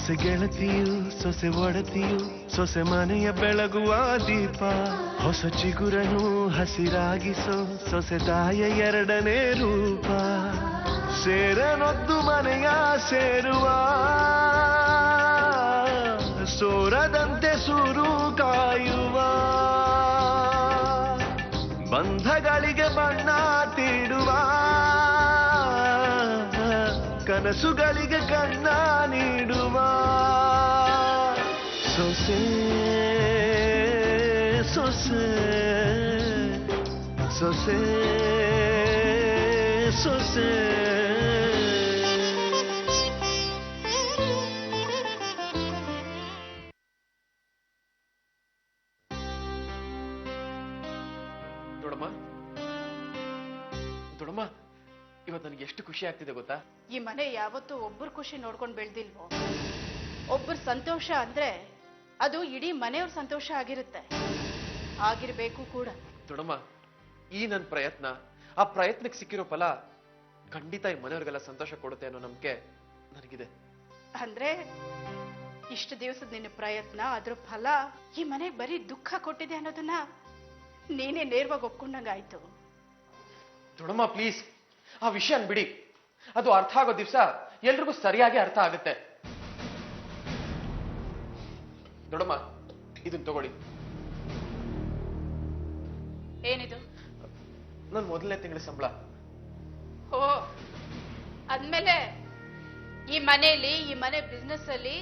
ಸೊಸೆ ಗೆಳತಿಯು ಸೊಸೆ ಒಡತಿಯು ಸೊಸೆ ಮನೆಯ ಬೆಳಗುವ ದೀಪ ಹೊಸ ಚಿಗುರನು ಹಸಿರಾಗಿಸೋ ಸೊಸೆ ತಾಯ ಎರಡನೇ ರೂಪ ಸೇರನೊದ್ದು ಮನೆಯ ಸೇರುವ ಸೋರದಂತೆ ಸುರು ಕಾಯುವ ಬಂಧಗಳಿಗೆ ಬಣ್ಣ ತೀಡುವ ಕನಸುಗಳಿಗೆ ಕಣ್ಣ ನೀಡುವ ಸೊಸೆ ಸೊಸೆ ಸೊಸೆ ಸೊಸೆ ದೊಡಮ್ಮ ಇವತ್ತು ನನಗೆ ಎಷ್ಟು ಖುಷಿ ಆಗ್ತಿದೆ ಗೊತ್ತಾ? ಈ ಮನೆ ಯಾವತ್ತೂ ಒಬ್ಬರು ಖುಷಿ ನೋಡ್ಕೊಂಡು ಬೆಳೆದಿಲ್ವೋ? ಒಬ್ಬರು ಸಂತೋಷ ಅಂದ್ರೆ ಅದು ಇಡೀ ಮನೆಯವ್ರ ಸಂತೋಷ ಆಗಿರುತ್ತೆ, ಆಗಿರ್ಬೇಕು ಕೂಡ. ದೊಡಮ್ಮ, ಈ ನನ್ನ ಪ್ರಯತ್ನ, ಆ ಪ್ರಯತ್ನಕ್ಕೆ ಸಿಕ್ಕಿರೋ ಫಲ ಖಂಡಿತ ಈ ಮನೆಯವ್ರಿಗೆಲ್ಲ ಸಂತೋಷ ಕೊಡುತ್ತೆ ಅನ್ನೋ ನಂಬಿಕೆ ನನಗಿದೆ. ಅಂದ್ರೆ ಇಷ್ಟು ದಿವಸದ ನಿನ್ನ ಪ್ರಯತ್ನ, ಅದ್ರ ಫಲ ಈ ಮನೆಗೆ ಬರೀ ದುಃಖ ಕೊಟ್ಟಿದೆ ಅನ್ನೋದನ್ನ ನೀನೇ ನೇರವಾಗಿ ಒಪ್ಕೊಂಡಂಗಾಯ್ತು. ದೊಡಮ್ಮ ಪ್ಲೀಸ್, ಆ ವಿಷಯ ಬಿಡಿ. ಅದು ಅರ್ಥ ಆಗೋ ದಿವಸ ಎಲ್ರಿಗೂ ಸರಿಯಾಗಿ ಅರ್ಥ ಆಗುತ್ತೆ. ದೊಡಮ್ಮ, ಇದನ್ನ ತಗೊಳ್ಳಿ. ಏನಿದು? ನನ್ ಮೊದಲನೇ ತಿಂಗಳ ಸಂಬಳ. ಓ, ಅದ್ಮೇಲೆ ಈ ಮನೆಯಲ್ಲಿ, ಈ ಮನೆ ಬಿಸ್ನೆಸ್ ಅಲ್ಲಿ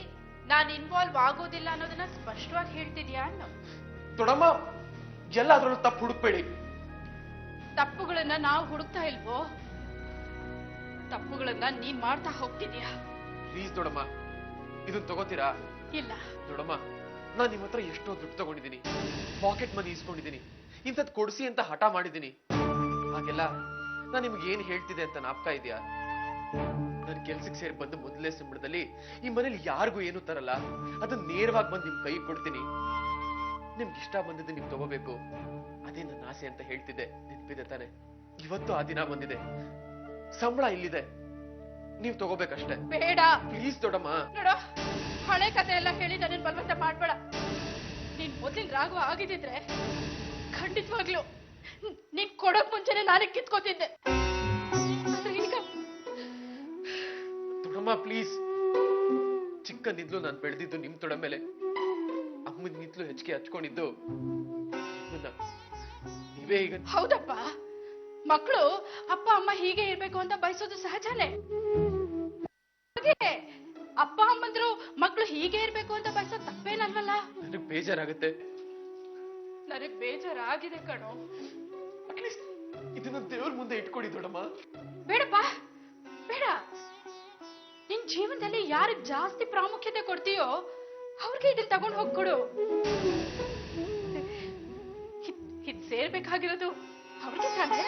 ನಾನು ಇನ್ವಾಲ್ವ್ ಆಗೋದಿಲ್ಲ ಅನ್ನೋದನ್ನ ಸ್ಪಷ್ಟವಾಗಿ ಹೇಳ್ತಿದ್ಯಾ ಅನ್ನೋ? ದೊಡಮ್ಮ, ಎಲ್ಲ ಅದ್ರಲ್ಲೂ ತಪ್ಪು ಹುಡುಕ್ಬೇಡಿ. ತಪ್ಪುಗಳನ್ನ ನಾವು ಹುಡುಕ್ತಾ ಇಲ್ವೋ? ತಪ್ಪುಗಳನ್ನ ನೀ ಮಾಡ್ತಾ ಹೋಗ್ತಿದ್ಯಾ. ಪ್ಲೀಸ್ ದೊಡಮ್ಮ, ಇದನ್ನ ತಗೋತೀರಾ? ಇಲ್ಲ. ದೊಡಮ್ಮ, ನಾನ್ ನಿಮ್ಮ ಹತ್ರ ಎಷ್ಟೋ ದುಡ್ಡು ತಗೊಂಡಿದ್ದೀನಿ, ಪಾಕೆಟ್ ಮನಿ ಇಸ್ಕೊಂಡಿದ್ದೀನಿ, ಇಂಥದ್ ಕೊಡ್ಸಿ ಅಂತ ಹಠ ಮಾಡಿದ್ದೀನಿ. ಹಾಗೆಲ್ಲ ನಾನ್ ನಿಮ್ಗೆ ಏನ್ ಹೇಳ್ತಿದೆ ಅಂತ ನಾಪ್ಕ ಇದೆಯಾ? ನನ್ ಕೆಲ್ಸಕ್ಕೆ ಸೇರಿ ಬಂದು ಮೊದಲನೇ ಸಂಬಳದಲ್ಲಿ ಈ ಮನೇಲಿ ಯಾರಿಗೂ ಏನು ತರಲ್ಲ, ಅದನ್ನ ನೇರವಾಗಿ ಬಂದು ನಿಮ್ ಕೈ ಕೊಡ್ತೀನಿ. ನಿಮ್ಗೆ ಇಷ್ಟ ಬಂದಿದ್ದು ನೀವು ತಗೋಬೇಕು, ಅದೇ ನನ್ನ ಆಸೆ ಅಂತ ಹೇಳ್ತಿದ್ದೆ, ನೆನಪಿದೆ ತಾನೆ? ಇವತ್ತು ಆ ದಿನ ಬಂದಿದೆ. ಸಂಬಳ ಇಲ್ಲಿದೆ, ನೀವು ತಗೋಬೇಕಷ್ಟೇ. ಬೇಡ ಪ್ಲೀಸ್ ದೊಡಮ್ಮ. ನೋಡೋ, ಹಳೆ ಕತೆ ಎಲ್ಲ ಹೇಳಿ ನನ್ನ ಬಲವಂತ ಮಾಡ್ಬೇಡ. ನೀನ್ ಮೊದಲಿನ ರಾಘವ ಆಗಿದ್ರೆ ಖಂಡಿತವಾಗ್ಲು ನೀನ್ ಕೊಡೋಕ್ ಮುಂಚೆನೆ ನಾನೇ ಕಿತ್ಕೋತಿದ್ದೆ. ಈಗ ದೊಡಮ್ಮ ಪ್ಲೀಸ್, ಚಿಕ್ಕನಿದ್ಲು ನಾನು ಬೆಳೆದಿದ್ದು ನಿಮ್ ತೊಡ ಮೇಲೆ, ಅಮ್ಮನ ನಿತ್ಲು ಹೆಚ್ಚಿಗೆ ಹಚ್ಕೊಂಡಿದ್ದು ನೀವೇ. ಈಗ ಹೌದಪ್ಪ, ಮಕ್ಕಳು ಅಪ್ಪ ಅಮ್ಮ ಹೀಗೆ ಇರ್ಬೇಕು ಅಂತ ಬಯಸೋದು ಸಹಜನೇ. ಅಪ್ಪ ಅಮ್ಮಂದ್ರು ಮಕ್ಕಳು ಹೀಗೆ ಇರ್ಬೇಕು ಅಂತ ಬಯಸೋದು ತಪ್ಪೇನಲ್ವಲ್ಲ? ನನಗ್ ಬೇಜಾರಾಗುತ್ತೆ. ನನಗ್ ಬೇಜಾರಾಗಿದೆ ಕಣೋ. ಅಟ್ಲೀಸ್ಟ್ ಇದನ್ನ ದೇವ್ರ ಮುಂದೆ ಇಟ್ಕೊಡಿ ದೊಡಮ್ಮ. ಬೇಡಪ್ಪ, ಬೇಡ. ನಿನ್ ಜೀವನದಲ್ಲಿ ಯಾರಿಗೆ ಜಾಸ್ತಿ ಪ್ರಾಮುಖ್ಯತೆ ಕೊಡ್ತೀಯೋ ಅವ್ರಿಗೆ ಇದನ್ನ ತಗೊಂಡು ಹೋಗ್ಕೊಡು. ಇದ್ ಸೇರ್ಬೇಕಾಗಿರೋದು ಅವ್ರಿಗೆ ತಾನೇ.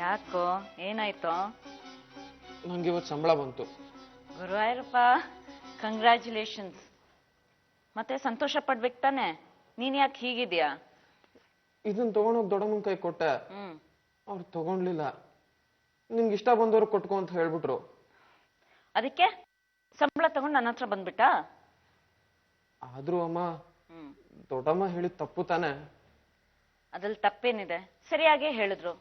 ಯಾಕೋ, ಏನಾಯ್ತು? ನಂಗೆ ಇವತ್ತು ಸಂಬಳ ಬಂತು. ಗುರುವಾಯೂರಪ್ಪ, ಕಂಗ್ರ್ಯಾಚುಲೇಷನ್ಸ್. ಮತ್ತೆ ಸಂತೋಷ ಪಡ್ಬೇಕು ತಾನೆ? ನೀನ್ ಯಾಕೆ ಹೀಗಿದ್ಯಾ? ಇದನ್ನ ತಗೊಂಡೋಗಿ ದೊಡ್ಡಮ್ಮನ ಕೈ ಕೊಟ್ಟೆ, ಅವ್ರು ತಗೊಂಡ್ಲಿಲ್ಲ. ನಿಮ್ಗೆ ಇಷ್ಟ ಬಂದವ್ರು ಕೊಟ್ಕೊ ಅಂತ ಹೇಳ್ಬಿಟ್ರು. ಅದಕ್ಕೆ ಸಂಬಳ ತಗೊಂಡು ನನ್ನ ಹತ್ರ ಬಂದ್ಬಿಟ್ಟ? ಆದ್ರೂ ಅಮ್ಮ, ದೊಡ್ಡಮ್ಮ ಹೇಳಿದ ತಪ್ಪು ತಾನೆ? ಅದ್ರಲ್ಲಿ ತಪ್ಪೇನಿದೆ? ಸರಿಯಾಗೇ ಹೇಳಿದ್ರು.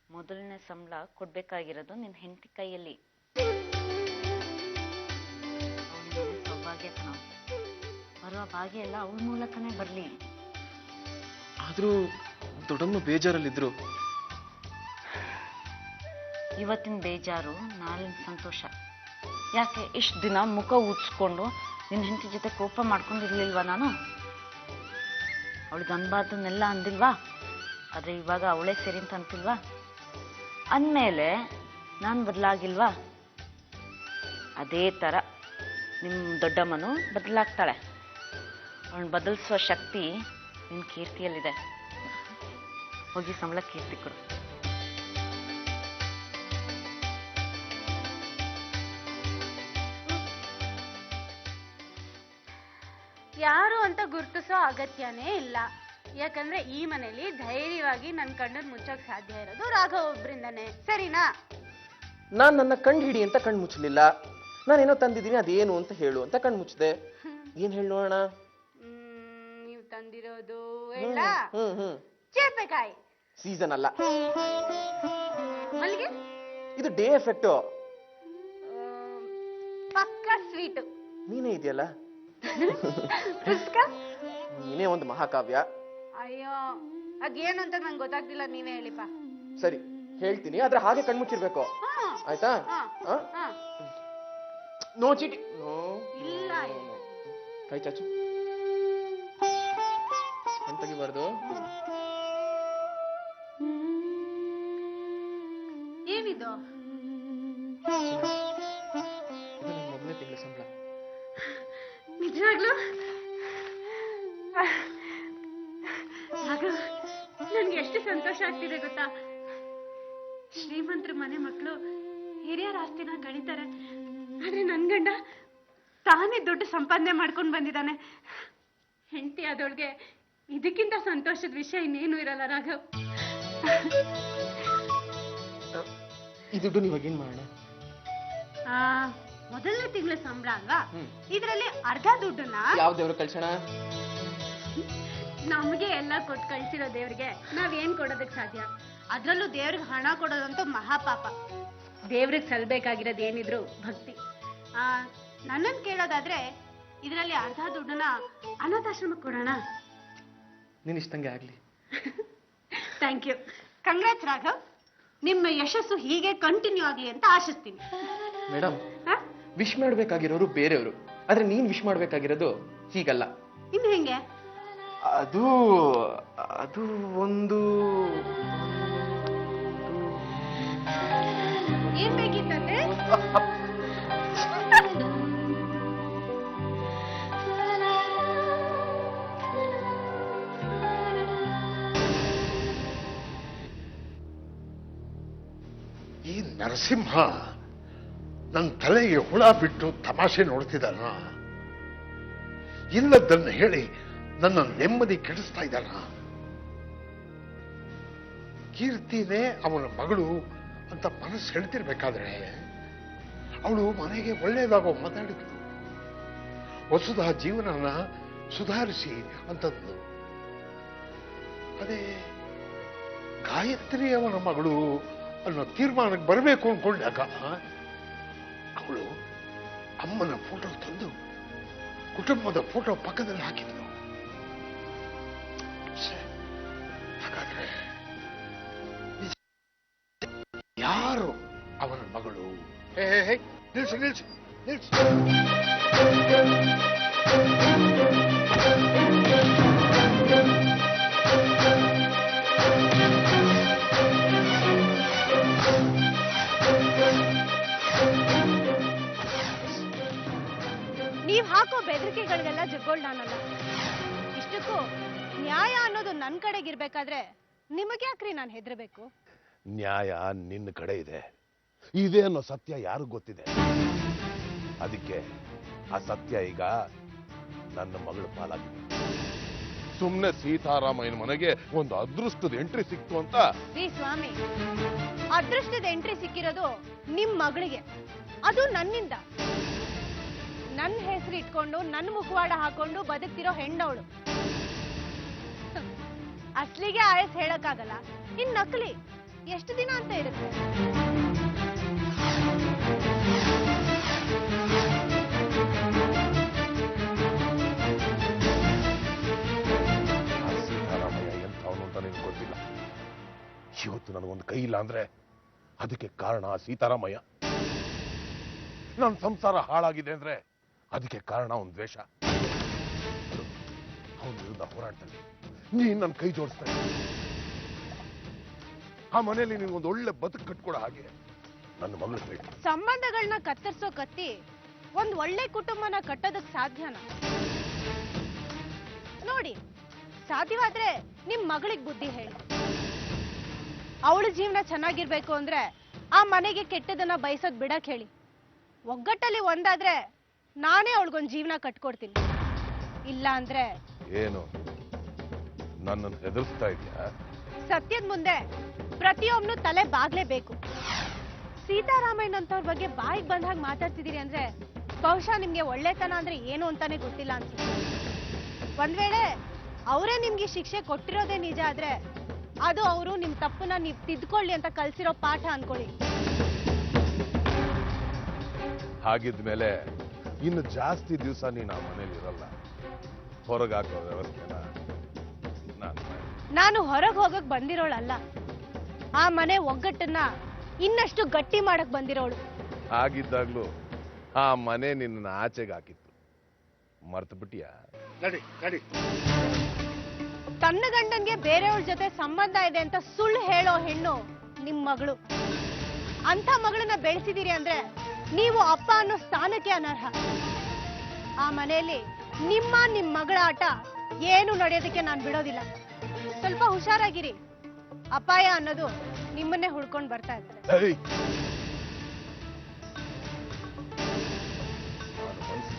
ಮೊದಲನೇ ಸಂಬಳ ಕೊಡ್ಬೇಕಾಗಿರೋದು ನಿನ್ ಹೆಂಡತಿ ಕೈಯಲ್ಲಿ. ಸೌಭಾಗ್ಯ ಕಣ, ಬರುವ ಭಾಗ್ಯ ಎಲ್ಲ ಅವಳ ಮೂಲಕನೇ ಬರ್ಲಿ. ಆದ್ರೂ ದೊಡ್ಡಮ್ಮ ಬೇಜಾರಲ್ಲಿದ್ರು. ಇವತ್ತಿನ ಬೇಜಾರು, ನಾಳಿನ ಸಂತೋಷ. ಯಾಕೆ ಇಷ್ಟು ದಿನ ಮುಖ ಊದ್ಸ್ಕೊಂಡು ನಿನ್ನ ಹೆಂಡತಿ ಜೊತೆ ಕೋಪ ಮಾಡ್ಕೊಂಡಿರ್ಲಿಲ್ವಾ ನಾನು? ಅವಳಿಗೆ ಅನ್ಬಾರ್ದನ್ನೆಲ್ಲ ಅಂದಿಲ್ವಾ? ಆದ್ರೆ ಇವಾಗ ಅವಳೇ ಸರಿ ಅಂತ ಅಂತಿಲ್ವಾ? ಅಂದಮೇಲೆ ನಾನು ಬದಲಾಗಿಲ್ವಾ? ಅದೇ ಥರ ನಿಮ್ಮ ದೊಡ್ಡಮ್ಮನು ಬದಲಾಗ್ತಾಳೆ. ಅವಳನ್ನ ಬದಲಿಸುವ ಶಕ್ತಿ ನಿನ್ನ ಕೀರ್ತಿಯಲ್ಲಿದೆ. ಹೋಗಿ ಸಂಬಳ ಕೀರ್ತಿ ಕೊಡು. ಯಾರು ಅಂತ ಗುರ್ತಿಸೋ ಅಗತ್ಯನೇ ಇಲ್ಲ. ಯಾಕಂದ್ರೆ ಈ ಮನೇಲಿ ಧೈರ್ಯವಾಗಿ ನನ್ನ ಕಣ್ಣನ್ನು ಮುಚ್ಚೋಕ್ ಸಾಧ್ಯ ಇರೋದು ರಾಘವ್ ಒಬ್ರಿಂದಾನೆ. ಸರಿನಾ? ನಾನ್ ನನ್ನ ಕಣ್ಣು ಹಿಡಿ ಅಂತ ಕಣ್ಣು ಮುಚ್ಚಲಿಲ್ಲ. ನಾನೇನೋ ತಂದಿದ್ದೀನಿ ಅದೇನು ಅಂತ ಹೇಳು ಅಂತ ಕಣ್ಣು ಮುಚ್ಚಿದೆ. ಏನ್ ಹೇಳಿ ನೋಡೋಣ? ನೀವು ತಂದಿರೋದು ಎಲ್ಲ ಹ್ಮ್ ಚೇಪೆಕಾಯಿ. ಸೀಸನ್ ಅಲ್ಲ, ಮಲ್ಲಿಗೆ ಇದು ಡೇ ಎಫೆಕ್ಟ್. ಪಕ್ಕ ಸ್ವೀಟ್. ನೀನೇ ಇದೆಯಲ್ಲ, ಪುಸ್ತಕ. ನೀನೇ ಒಂದು ಮಹಾಕಾವ್ಯ. ಅಯ್ಯೋ ಅದೇನು ಅಂತ ನಂಗೆ ಗೊತ್ತಾಗ್ತಿಲ್ಲ, ನೀವೇ ಹೇಳಿಪ್ಪ. ಸರಿ ಹೇಳ್ತೀನಿ, ಆದ್ರೆ ಹಾಗೆ ಕಣ್ಮುಚ್ಚಿರ್ಬೇಕು, ಆಯ್ತಾ? ನೋ ಚೀಟಿ. ಇಲ್ಲ ಕೈ ಚಾಚು, ಕಣ್ ತೆಗಿಬಾರ್ದು. ಏನಿದು? ಇದು ನನ್ನ ಮೊದಲನೇ ತಿಂಗಳ ಸಂಬಳ. ನಿಜವಾಗ್ಲು ನನ್ಗೆ ಎಷ್ಟು ಸಂತೋಷ ಆಗ್ತಿದೆ ಗೊತ್ತಾ? ಶ್ರೀಮಂತರ ಮನೆ ಮಕ್ಕಳು ಹಿರಿಯರ ಆಸ್ತಿನ ಕಳೀತಾರೆ, ಆದ್ರೆ ನನ್ ಗಂಡ ತಾನೇ ದೊಡ್ಡ ಸಂಪಾದನೆ ಮಾಡ್ಕೊಂಡು ಬಂದಿದ್ದಾನೆ. ಹೆಂಡತಿ ಆದವಳಿಗೆ ಇದಕ್ಕಿಂತ ಸಂತೋಷದ ವಿಷಯ ಇನ್ನೇನು ಇರಲ್ಲ ರಾಘವ್. ಈ ದುಡ್ಡು ನೀವಾಗ ಏನ್ ಮಾಡೋಣ? ಮೊದಲನೇ ತಿಂಗಳ ಸಂಬಳ ಅಲ್ವಾ, ಇದರಲ್ಲಿ ಅರ್ಧ ದುಡ್ಡನ್ನ ಯಾವ ದೇವ್ರು ಕಳ್ಸೋಣ? ನಮ್ಗೆ ಎಲ್ಲ ಕೊಟ್ಟು ಕಳ್ಸಿರೋ ದೇವ್ರಿಗೆ ನಾವೇನ್ ಕೊಡೋದಕ್ ಸಾಧ್ಯ? ಅದ್ರಲ್ಲೂ ದೇವ್ರಿಗೆ ಹಣ ಕೊಡೋದಂತೂ ಮಹಾಪಾಪ. ದೇವ್ರಿಗೆ ಸಲ್ಬೇಕಾಗಿರೋದು ಏನಿದ್ರು ಭಕ್ತಿ. ನನ್ನನ್ ಕೇಳೋದಾದ್ರೆ ಇದರಲ್ಲಿ ಅರ್ಧ ದುಡ್ಡನ್ನ ಅನಾಥಾಶ್ರಮಕ್ಕೆ ಕೊಡೋಣ. ನೀನ್ ಇಷ್ಟಂಗೆ ಆಗ್ಲಿ. Thank you. ಕಂಗ್ರಾಟ್ಸ್ ರಾಘವ್, ನಿಮ್ಮ ಯಶಸ್ಸು ಹೀಗೆ ಕಂಟಿನ್ಯೂ ಆಗ್ಲಿ ಅಂತ ಆಶಿಸ್ತೀನಿ. ಮೇಡಮ್, ವಿಶ್ ಮಾಡ್ಬೇಕಾಗಿರೋರು ಬೇರೆಯವರು, ಆದ್ರೆ ನೀನ್ ವಿಶ್ ಮಾಡ್ಬೇಕಾಗಿರೋದು ಹೀಗಲ್ಲ. ಇನ್ನು ಹೆಂಗೆ? ಅದು ಅದು ಒಂದು ಏನ್ ಬೇಕಿತ್ತಂದ್ರೆ? ಈ ನರಸಿಂಹ ನನ್ನ ತಲೆಗೆ ಹುಳ ಬಿಟ್ಟು ತಮಾಷೆ ನೋಡ್ತಿದ್ದಾನ. ಇಲ್ಲದನ್ನು ಹೇಳಿ ನನ್ನ ನೆಮ್ಮದಿ ಕೆಡಿಸ್ತಾ ಇದ್ದಾನ. ಕೀರ್ತಿನೇ ಅವನ ಮಗಳು ಅಂತ ಮನಸ್ಸು ಹೇಳ್ತಿರ್ಬೇಕಾದ್ರೆ ಅವಳು ಮನೆಗೆ ಒಳ್ಳೇದಾಗೋ ಮಾತಾಡಿದ್ಲು. ಹೊಸದ ಜೀವನನ ಸುಧಾರಿಸಿ ಅಂತಂದು. ಅದೇ ಗಾಯತ್ರಿ ಅವನ ಮಗಳು ಅನ್ನೋ ತೀರ್ಮಾನಕ್ಕೆ ಬರಬೇಕು ಅನ್ಕೊಂಡಾಗ ಅವಳು ಅಮ್ಮನ ಫೋಟೋ ತಂದು ಕುಟುಂಬದ ಫೋಟೋ ಪಕ್ಕದಲ್ಲಿ ಹಾಕಿದ್ಲು. ಹಾಗಾದ್ರೆ ಯಾರು ಅವನ ಮಗಳು? ನಿಲ್ಸು ನಿಲ್ಸು ನಿಲ್ಸು. ನೀವ್ ಹಾಕೋ ಬೆದರಿಕೆಗಳಿಗೆಲ್ಲ ಜಗ್ಗೋಳ್ ನಾನಲ್ಲ. ಇಷ್ಟಕ್ಕೂ ನ್ಯಾಯ ಅನ್ನೋದು ನನ್ ಕಡೆಗಿರ್ಬೇಕಾದ್ರೆ ನಿಮಗೆ ಯಾಕ್ರಿ ನಾನು ಹೆದರ್ಬೇಕು? ನ್ಯಾಯ ನಿನ್ನ ಕಡೆ ಇದೆ, ಇದೆ ಅನ್ನೋ ಸತ್ಯ ಯಾರಿಗೂ ಗೊತ್ತಿದೆ. ಅದಕ್ಕೆ ಆ ಸತ್ಯ ಈಗ ನನ್ನ ಮಗಳ ಪಾಲಾಗಿದೆ. ಸುಮ್ನೆ ಸೀತಾರಾಮಯ್ಯನ ಮನೆಗೆ ಒಂದು ಅದೃಷ್ಟದ ಎಂಟ್ರಿ ಸಿಕ್ತು ಅಂತ. ರೀ ಸ್ವಾಮಿ, ಅದೃಷ್ಟದ ಎಂಟ್ರಿ ಸಿಕ್ಕಿರೋದು ನಿಮ್ ಮಗಳಿಗೆ, ಅದು ನನ್ನಿಂದ. ನನ್ನ ಹೆಸರು ಇಟ್ಕೊಂಡು ನನ್ನ ಮುಖವಾಡ ಹಾಕೊಂಡು ಬದುಕ್ತಿರೋ ಹೆಣ್ಣವಳು. ಅಸ್ಲಿಗೆ ಆಯಸ್ ಹೇಳಕ್ಕಾಗಲ್ಲ, ಇನ್ ನಕಲಿ ಎಷ್ಟು ದಿನ ಅಂತ ಇರುತ್ತೆ? ಸೀತಾರಾಮಯ್ಯ ಎಂಥವನು ಅಂತ ನಿನ್ಗೆ ಗೊತ್ತಿಲ್ಲ. ಇವತ್ತು ನನಗೊಂದು ಕೈ ಇಲ್ಲ ಅಂದ್ರೆ ಅದಕ್ಕೆ ಕಾರಣ ಸೀತಾರಾಮಯ್ಯ. ನನ್ನ ಸಂಸಾರ ಹಾಳಾಗಿದೆ ಅಂದ್ರೆ ಅದಕ್ಕೆ ಕಾರಣ ಅವನ ದ್ವೇಷ. ಅವನ ವಿರುದ್ಧ ಹೋರಾಡ್ತಾನೆ, ನೀನ್ ನನ್ನ ಕೈ ಜೋಡಿಸ್ತಾನೆ. ಆ ಮನೆಯಲ್ಲಿ ನೀನೊಂದು ಒಳ್ಳೆ ಬದುಕು ಕಟ್ಕೊಡೋ ಹಾಗೆ ನನ್ನ ಮಗಳು ಬೇಕು. ಸಂಬಂಧಗಳನ್ನ ಕತ್ತರಿಸೋ ಕತ್ತಿ ಒಂದ್ ಒಳ್ಳೆ ಕುಟುಂಬನ ಕಟ್ಟೋದಕ್ ಸಾಧ್ಯನಾ? ನೋಡಿ, ಸಾಧ್ಯವಾದ್ರೆ ನಿಮ್ ಮಗಳಿಗೆ ಬುದ್ಧಿ ಹೇಳಿ. ಅವಳ ಜೀವನ ಚೆನ್ನಾಗಿರ್ಬೇಕು ಅಂದ್ರೆ ಆ ಮನೆಗೆ ಕೆಟ್ಟದನ್ನ ಬಯಸೋದ್ ಬಿಡಕ್ ಹೇಳಿ. ಒಗ್ಗಟ್ಟಲ್ಲಿ ಒಂದಾದ್ರೆ ನಾನೇ ಅವಳಿಗೊಂದು ಜೀವನ ಕಟ್ಕೊಡ್ತೀನಿ. ಇಲ್ಲ ಅಂದ್ರೆ ಏನು ನನ್ನನ್ನು ಹೆದರ್ಸ್ತಾ ಇದೆಯಾ? ಸತ್ಯದ ಮುಂದೆ ಪ್ರತಿಯೊಬ್ನು ತಲೆ ಬಾಗ್ಲೇಬೇಕು. ಸೀತಾರಾಮಯ್ಯ ಅಂತವ್ರ ಬಗ್ಗೆ ಬಾಯಿಗೆ ಬಂದ ಹಾಗೆ ಮಾತಾಡ್ತಿದ್ದೀರಿ ಅಂದ್ರೆ ಬಹುಶಃ ನಿಮ್ಗೆ ಒಳ್ಳೆತನ ಅಂದ್ರೆ ಏನು ಅಂತಾನೆ ಗೊತ್ತಿಲ್ಲ ಅನ್ಸುತ್ತೆ. ಒಂದ್ ವೇಳೆ ಅವರೇ ನಿಮ್ಗೆ ಶಿಕ್ಷೆ ಕೊಟ್ಟಿರೋದೇ ನಿಜ ಆದ್ರೆ ಅದು ಅವರು ನಿಮ್ ತಪ್ಪನ್ನ ನೀವ್ ತಿದ್ಕೊಳ್ಳಿ ಅಂತ ಕಲ್ಸಿರೋ ಪಾಠ ಅನ್ಕೊಳ್ಳಿ. ಹಾಗಿದ್ಮೇಲೆ ಇನ್ನು ಜಾಸ್ತಿ ದಿವಸ ನೀನು ಆ ಮನೇಲಿ ಇರಲ್ಲ. ಹೊರಗಾಕೋ ವ್ಯವಸ್ಥೆನ ನಾನು ಹೊರಗೆ ಹೋಗಕ್ ಬಂದಿರೋಳಲ್ಲ, ಆ ಮನೆ ಒಗ್ಗಟ್ಟನ್ನ ಇನ್ನಷ್ಟು ಗಟ್ಟಿ ಮಾಡಕ್ ಬಂದಿರೋಳು. ಹಾಗಿದ್ದಾಗ್ಲೂ ಆ ಮನೆ ನಿನ್ನ ಆಚೆಗೆ ಹಾಕಿತ್ತು, ಮರ್ತು ಬಿಟ್ಟಿಯಾ? ನಡಿ ನಡಿ. ತನ್ನ ಗಂಡನ್ಗೆ ಬೇರೆಯವ್ರ ಜೊತೆ ಸಂಬಂಧ ಇದೆ ಅಂತ ಸುಳ್ಳು ಹೇಳೋ ಹೆಣ್ಣು ನಿಮ್ ಮಗಳು. ಅಂತ ಮಗಳನ್ನ ಬೆಳೆಸಿದೀರಿ ಅಂದ್ರೆ ನೀವು ಅಪ್ಪ ಅನ್ನೋ ಸ್ಥಾನಕ್ಕೆ ಅನರ್ಹ. ಆ ಮನೆಯಲ್ಲಿ ನಿಮ್ ಮಗಳ ಆಟ ಏನು ನಡೆಯೋದಕ್ಕೆ ನಾನು ಬಿಡೋದಿಲ್ಲ. ಸ್ವಲ್ಪ ಹುಷಾರಾಗಿರಿ, ಅಪಾಯ ಅನ್ನೋದು ನಿಮ್ಮನ್ನೇ ಹುಡ್ಕೊಂಡು ಬರ್ತಾ ಇದ್ದಾರೆ.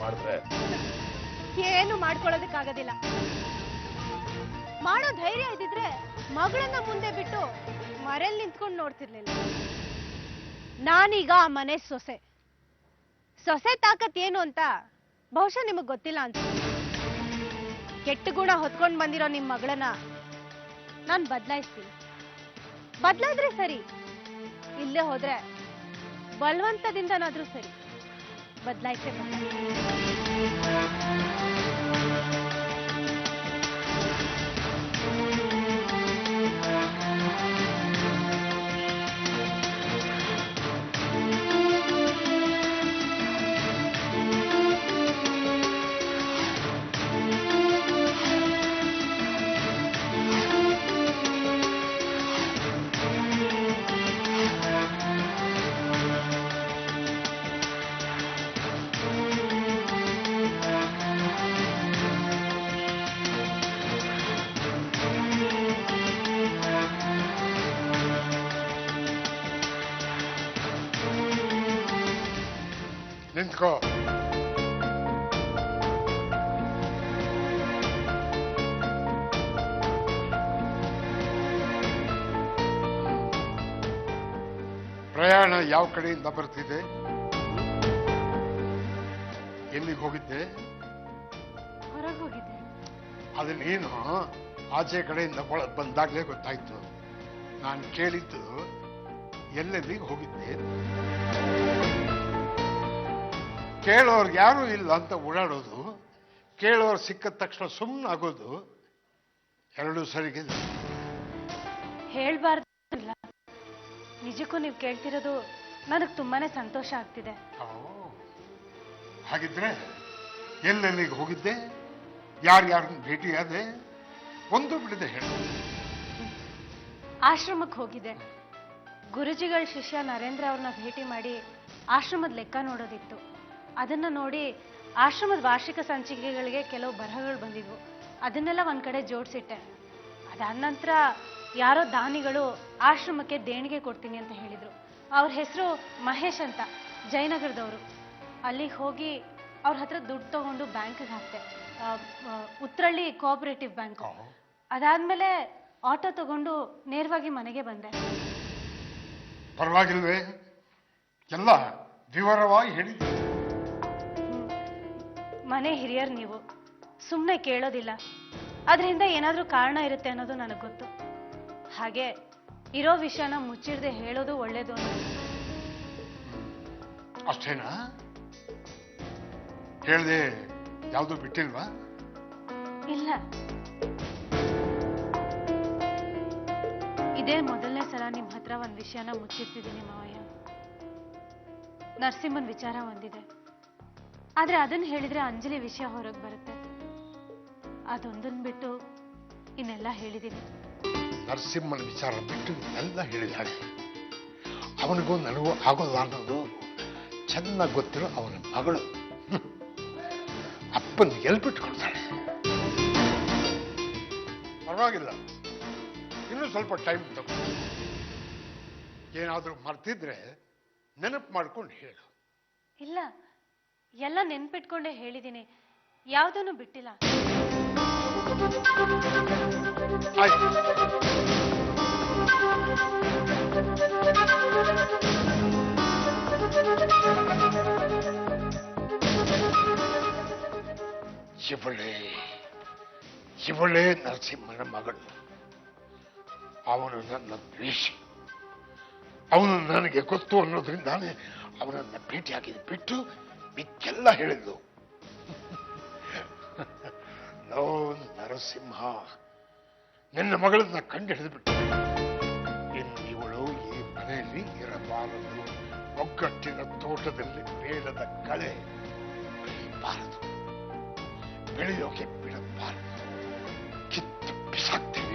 ಮಾಡಿದ್ರೆ ಏನು ಮಾಡ್ಕೊಳ್ಳೋದಕ್ಕಾಗೋದಿಲ್ಲ. ಮಾಡೋ ಧೈರ್ಯ ಇದ್ದಿದ್ರೆ ಮಗಳನ್ನ ಮುಂದೆ ಬಿಟ್ಟು ಮರೆಯಲ್ಲಿ ನಿಂತ್ಕೊಂಡು ನೋಡ್ತಿರ್ಲಿಲ್ಲ. ನಾನೀಗ ಆ ಮನೆ ಸೊಸೆ. ಸೊಸೆ ತಾಕತ್ ಏನು ಅಂತ ಬಹುಶಃ ನಿಮಗ್ ಗೊತ್ತಿಲ್ಲ ಅಂತ. ಕೆಟ್ಟ ಗುಣ ಹೊತ್ಕೊಂಡ್ ಬಂದಿರೋ ನಿಮ್ ಮಗಳನ್ನ ನಾನ್ ಬದಲಾಯಿಸ್ತೀನಿ. ಬದಲಾದ್ರೆ ಸರಿ, ಇಲ್ಲೇ ಹೋದ್ರೆ ಬಲವಂತದಿಂದನಾದ್ರೂ ಸರಿ ಬದಲಾಯಿಸೇ ನಿಂತ್ಕೋ. ಪ್ರಯಾಣ ಯಾವ ಕಡೆಯಿಂದ ಬರ್ತಿದೆ? ಎಲ್ಲಿಗೆ ಹೋಗಿದ್ದೆ? ಹೊರಗೆ ಹೋಗಿದ್ದೆ. ಅದು ನೀನು ಆಚೆ ಕಡೆಯಿಂದ ಒಳಗೆ ಬಂದಾಗಲೇ ಗೊತ್ತಾಯ್ತು. ನಾನು ಕೇಳಿದ್ದು ಎಲ್ಲೆಲ್ಲಿಗೆ ಹೋಗಿದ್ದೆ. ಕೇಳೋರ್ಗೆ ಯಾರೂ ಇಲ್ಲ ಅಂತ ಓಡಾಡೋದು, ಕೇಳೋರು ಸಿಕ್ಕಿದ ತಕ್ಷಣ ಸುಮ್ಮನೆ ಆಗೋದು ಎರಡೂ ಸರಿಗಿದೆ. ಹೇಳ್ಬಾರ್ದು. ನಿಜಕ್ಕೂ ನೀವು ಕೇಳ್ತಿರೋದು ನನಗೆ ತುಂಬಾನೇ ಸಂತೋಷ ಆಗ್ತಿದೆ. ಹಾಗಿದ್ರೆ ಎಲ್ಲೆಲ್ಲಿಗೆ ಹೋಗಿದ್ದೆ? ಯಾರ್ಯಾರನ್ನ ಭೇಟಿಯಾದೆ? ಒಂದು ಬಿಡದೆ ಹೇಳಿ. ಆಶ್ರಮಕ್ಕೆ ಹೋಗಿದ್ದೆ. ಗುರುಜಿಗಳ ಶಿಷ್ಯ ನರೇಂದ್ರ ಅವ್ರನ್ನ ಭೇಟಿ ಮಾಡಿ ಆಶ್ರಮದ ಲೆಕ್ಕ ನೋಡೋದಿತ್ತು. ಅದನ್ನ ನೋಡಿ ಆಶ್ರಮದ ವಾರ್ಷಿಕ ಸಂಚಿಕೆಗಳಿಗೆ ಕೆಲವು ಬರಹಗಳು ಬಂದಿದ್ವು. ಅದನ್ನೆಲ್ಲ ಒಂದ್ ಕಡೆ ಜೋಡಿಸಿಟ್ಟೆ. ಅದಾದ ನಂತರ ಯಾರೋ ದಾನಿಗಳು ಆಶ್ರಮಕ್ಕೆ ದೇಣಿಗೆ ಕೊಡ್ತೀನಿ ಅಂತ ಹೇಳಿದ್ರು. ಅವ್ರ ಹೆಸರು ಮಹೇಶ್ ಅಂತ, ಜಯನಗರದವರು. ಅಲ್ಲಿಗೆ ಹೋಗಿ ಅವ್ರ ಹತ್ರ ದುಡ್ಡು ತಗೊಂಡು ಬ್ಯಾಂಕ್ಗೆ ಹಾಕ್ತೆ, ಉತ್ರಳ್ಳಿ ಕೋಆಪರೇಟಿವ್ ಬ್ಯಾಂಕ್. ಅದಾದ್ಮೇಲೆ ಆಟೋ ತಗೊಂಡು ನೇರವಾಗಿ ಮನೆಗೆ ಬಂದೆ. ಪರವಾಗಿಲ್ವೇ? ಎಲ್ಲ ವಿವರವಾಗಿ ಹೇಳಿದ್ದೆ. ಮನೆ ಹಿರಿಯರ್ ನೀವು, ಸುಮ್ಮನೆ ಕೇಳೋದಿಲ್ಲ. ಅದರಿಂದ ಏನಾದ್ರೂ ಕಾರಣ ಇರುತ್ತೆ ಅನ್ನೋದು ನನಗೆ ಗೊತ್ತು. ಹಾಗೆ ಇರೋ ವಿಷಯನ ಮುಚ್ಚಿಡದೆ ಹೇಳೋದು ಒಳ್ಳೇದು ಅನ್ನೋದು. ಅಷ್ಟೇನಾ? ಹೇಳ್ದೆ ಯಾವುದು ಬಿಟ್ಟಿಲ್ವಾ? ಇಲ್ಲ, ಇದೇ ಮೊದಲನೇ ಸಲ ನಿಮ್ ಹತ್ರ ಒಂದ್ ವಿಷಯನ ಮುಚ್ಚಿರ್ತಿದ್ದೀನಿ ಮಾವಯ್ಯ. ನರಸಿಂಹನ್ ವಿಚಾರ ಒಂದಿದೆ, ಆದ್ರೆ ಅದನ್ನ ಹೇಳಿದ್ರೆ ಅಂಜಲಿ ವಿಷಯ ಹೊರಗೆ ಬರುತ್ತೆ. ಅದೊಂದನ್ ಬಿಟ್ಟು ಇನ್ನೆಲ್ಲ ಹೇಳಿದ್ದೀನಿ. ನರಸಿಂಹನ ವಿಚಾರ ಬಿಟ್ಟು ಎಲ್ಲ ಹೇಳಿದಾಳೆ. ಅವನಿಗೂ ನನಗೂ ಆಗೋಲ್ಲ ಅನ್ನೋದು ಚೆನ್ನಾಗಿ ಗೊತ್ತಿರೋ ಅವನ ಮಗಳು. ಅಪ್ಪನ ಎಲ್ಲಿ ಬಿಟ್ಕೊಳ್ತಾಳೆ. ಪರವಾಗಿಲ್ಲ, ಇನ್ನೂ ಸ್ವಲ್ಪ ಟೈಮ್ ತಗೋ. ಏನಾದರೂ ಮರ್ತಿದ್ರೆ ನೆನಪು ಮಾಡ್ಕೊಂಡು ಹೇಳು. ಇಲ್ಲ, ಎಲ್ಲ ನೆನ್ಪಿಟ್ಕೊಂಡೇ ಹೇಳಿದ್ದೀನಿ, ಯಾವುದನ್ನು ಬಿಟ್ಟಿಲ್ಲ. ಆಯ್ತು. ಇವಳೇ ನರಸಿಂಹನ ಮಗಳು. ಅವನು ನನ್ನ ದ್ವೇಷ. ಅವನು ನನಗೆ ಗೊತ್ತು ಅನ್ನೋದ್ರಿಂದಾನೆ ಅವನನ್ನ ಭೇಟಿಯಾಗಿದ್ದು ಬಿಟ್ಟು ಮಿಕ್ಕೆಲ್ಲ ಹೇಳಿದ್ದು. ನೋ ನರಸಿಂಹ, ನಿನ್ನ ಮಗಳನ್ನ ಕಂಡು ಹಿಡಿದುಬಿಟ್ಟು ಇನ್ನು ಇವಳು ಈ ಮನೆಯಲ್ಲಿ ಇರಬಾರದು. ಒಗ್ಗಟ್ಟಿನ ತೋಟದಲ್ಲಿ ಬೇಡದ ಕಳೆ ಬೆಳೆಯಬಾರದು, ಬೆಳೆಯೋಕೆ ಬಿಡಬಾರದು. ಕಿತ್ತು ಬಿಸಾಕ್ತೀವಿ.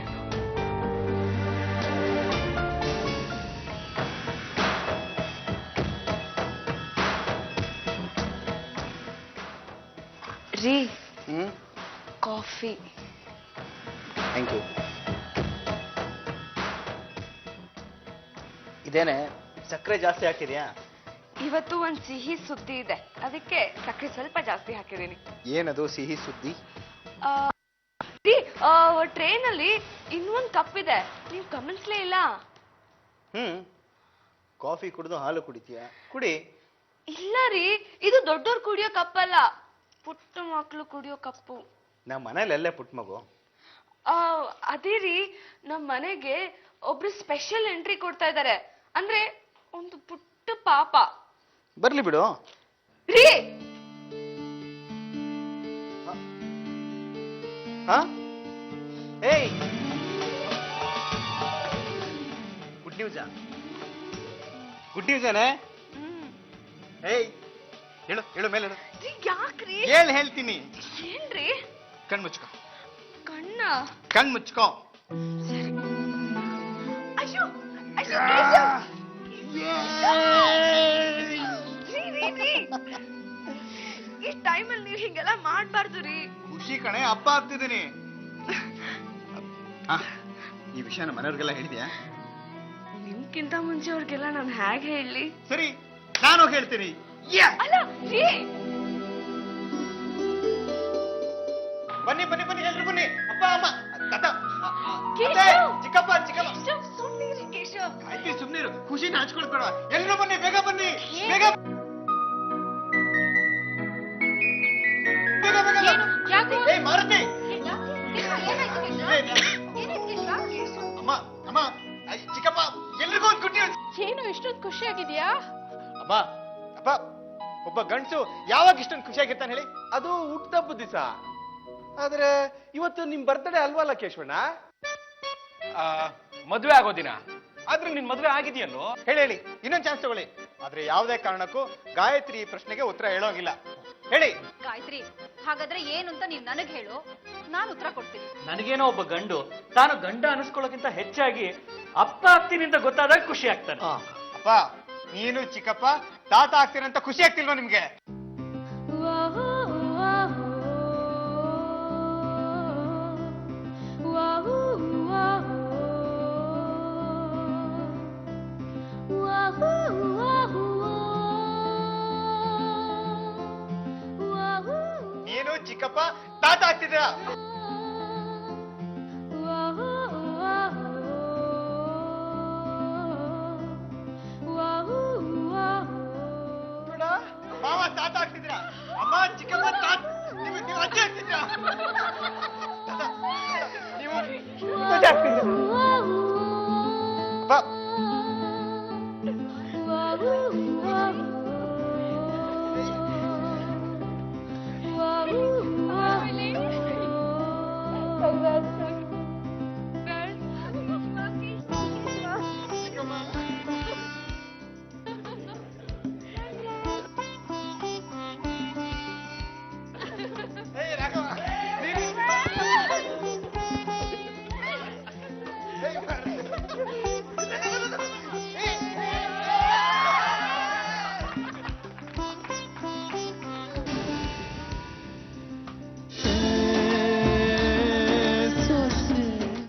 ರೀ, ಕಾಫಿ. Thank you. ಇದೇನೆ ಸಕ್ಕರೆ ಜಾಸ್ತಿ ಹಾಕಿದ್ಯಾ? ಇವತ್ತು ಒಂದ್ ಸಿಹಿ ಸುದ್ದಿ ಇದೆ, ಅದಕ್ಕೆ ಸಕ್ಕರೆ ಸ್ವಲ್ಪ ಜಾಸ್ತಿ ಹಾಕಿದ್ದೀನಿ. ಏನದು ಸಿಹಿ ಸುದ್ದಿ? ರೀ, ಟ್ರೈನ್ ಅಲ್ಲಿ ಇನ್ನೊಂದ್ ಕಪ್ ಇದೆ, ನೀವ್ ಗಮನಿಸ್ಲೇ ಇಲ್ಲ. ಕಾಫಿ ಕುಡಿದು ಹಾಲು ಕುಡಿತೀಯಾ? ಕುಡಿ. ಇಲ್ಲ ರೀ, ಇದು ದೊಡ್ಡೋರ್ ಕುಡಿಯೋ ಕಪ್ ಅಲ್ಲ, ಪುಟ್ಟ ಮಕ್ಳು ಕುಡಿಯೋ ಕಪ್ಪು. ನಮ್ಮ ಮನೇಲೆಲ್ಲೇ ಪುಟ್ಟ ಮಗು. ಅದೇ ರೀ, ನಮ್ ಮನೆಗೆ ಒಬ್ರು ಸ್ಪೆಷಲ್ ಎಂಟ್ರಿ ಕೊಡ್ತಾ ಇದ್ದಾರೆ, ಅಂದ್ರೆ ಒಂದು ಪುಟ್ಟ ಪಾಪ. ಬರ್ಲಿ ಬಿಡು. ರೀ, ಏಯ್, ಗುಡ್ ನ್ಯೂಸಾ? ಗುಡ್ ನ್ಯೂಸೇನೆ? ಏಯ್, ಹೇಳು ಹೇಳು, ಮೇಲೆ ಹೇಳು. ಯಾಕ್ರಿ? ಹೇಳ್ತೀನಿ. ಏನ್ರಿ? ಕಣ್ ಮುಚ್ಕೋ. ಕಣ್ಣ? ಕಣ್ ಮುಚ್ಕೋ. ಅಯ್ಯೋ ಅಯ್ಯೋ, ಈ ಟೈಮಲ್ಲಿ ನೀವ್ ಹಿಂಗೆಲ್ಲ ಮಾಡ್ಬಾರ್ದು ರೀ. ಖುಷಿ ಕಣೆ, ಹಬ್ಬ ಆಗ್ತಿದ್ದೀನಿ. ಈ ವಿಷಯ ನಮ್ಮ ಮನೆಯವ್ರಿಗೆಲ್ಲ ಹೇಳಿದ್ಯಾ? ನಿಮ್ಗಿಂತ ಮುಂಚೆ ಅವ್ರಿಗೆಲ್ಲ ನಾನು ಹೇಗೆ ಹೇಳಿ? ಸರಿ, ನಾನು ಹೇಳ್ತೀನಿ. ಅಲ್ಲ ರೀ, ಬನ್ನಿ ಬನ್ನಿ ಬನ್ನಿ, ಎಲ್ರು ಬನ್ನಿ. ಅಪ್ಪ ಅಮ್ಮ ತಾತ ಕೇಶವ್! ಚಿಕ್ಕಪ್ಪ ಚಿಕ್ಕಪ್ಪ. ಕೇಶವ್, ಸುಮ್ನಿರಿ ಕೇಶವ್. ಆಯ್ತು, ಸುಮ್ನಿರು. ಖುಷಿನ ಹಂಚ್ಕೊಳ್ಬೇಡ. ಎಲ್ರು ಬನ್ನಿ, ಬೇಗ ಬನ್ನಿ, ಬೇಗ ಬೇಗ ಬೇಗ. ಯಾಕೋ? ಏಯ್ ಮಾರುತಿ, ಅಮ್ಮ ಅಮ್ಮ, ಚಿಕ್ಕಪ್ಪ, ಎಲ್ರಿಗೂ ಒಂದು ಗುಡ್ ನ್ಯೂಸ್. ಏನು ಇಷ್ಟೊಂದು ಖುಷಿಯಾಗಿದ್ಯಾ? ಅಮ್ಮ ಅಪ್ಪ, ಒಬ್ಬ ಗಂಡಸು ಯಾವಾಗ ಇಷ್ಟೊಂದು ಖುಷಿಯಾಗಿರ್ತಾನೆ ಹೇಳಿ? ಅದು ಹುಟ್ಟುಹಬ್ಬದ ದಿವಸ. ಆದ್ರೆ ಇವತ್ತು ನಿಮ್ ಬರ್ತಡೇ ಅಲ್ವಲ್ಲ ಕೇಶವಣ್ಣ? ಮದುವೆ ಆಗೋ ದಿನ. ಆದ್ರೆ ನಿನ್ ಮದುವೆ ಆಗಿದೆಯಲ್ಲೋ? ಹೇಳಿ ಹೇಳಿ, ಇನ್ನೊಂದು ಚಾನ್ಸ್ ತಗೊಳ್ಳಿ. ಆದ್ರೆ ಯಾವುದೇ ಕಾರಣಕ್ಕೂ ಗಾಯತ್ರಿ ಈ ಪ್ರಶ್ನೆಗೆ ಉತ್ತರ ಹೇಳೋಂಗಿಲ್ಲ. ಹೇಳಿ. ಗಾಯತ್ರಿ, ಹಾಗಾದ್ರೆ ಏನು ಅಂತ ನೀವ್ ನನಗ್ ಹೇಳು, ನಾನು ಉತ್ತರ ಕೊಡ್ತೀನಿ. ನನಗೇನೋ ಒಬ್ಬ ಗಂಡು ತಾನು ಗಂಡ ಅನಿಸ್ಕೊಳ್ಳೋಕ್ಕಿಂತ ಹೆಚ್ಚಾಗಿ ಅಪ್ಪ ಆಗ್ತೀನಿ ಅಂತ ಗೊತ್ತಾದಾಗ ಖುಷಿ ಆಗ್ತಾನೆ. ಅಪ್ಪ, ನೀನು ಚಿಕ್ಕಪ್ಪ ತಾತ ಆಗ್ತೀರಂತ ಖುಷಿ ಆಗ್ತಿಲ್ವಾ ನಿಮ್ಗೆ? ನೀನು ಚಿಕ್ಕಪ್ಪ ತಾತ ಆಗ್ತಿದ್ದೀರಾ? ಮಾವ ತಾತ ಆಗ್ತಿದ್ದೀರಾ? ಅಮ್ಮ ಚಿಕ್ಕಪ್ಪ ತಾತ, ನೀವು ಅಜ್ಜಿ ಆಗ್ತಿದ್ದೀರಾ?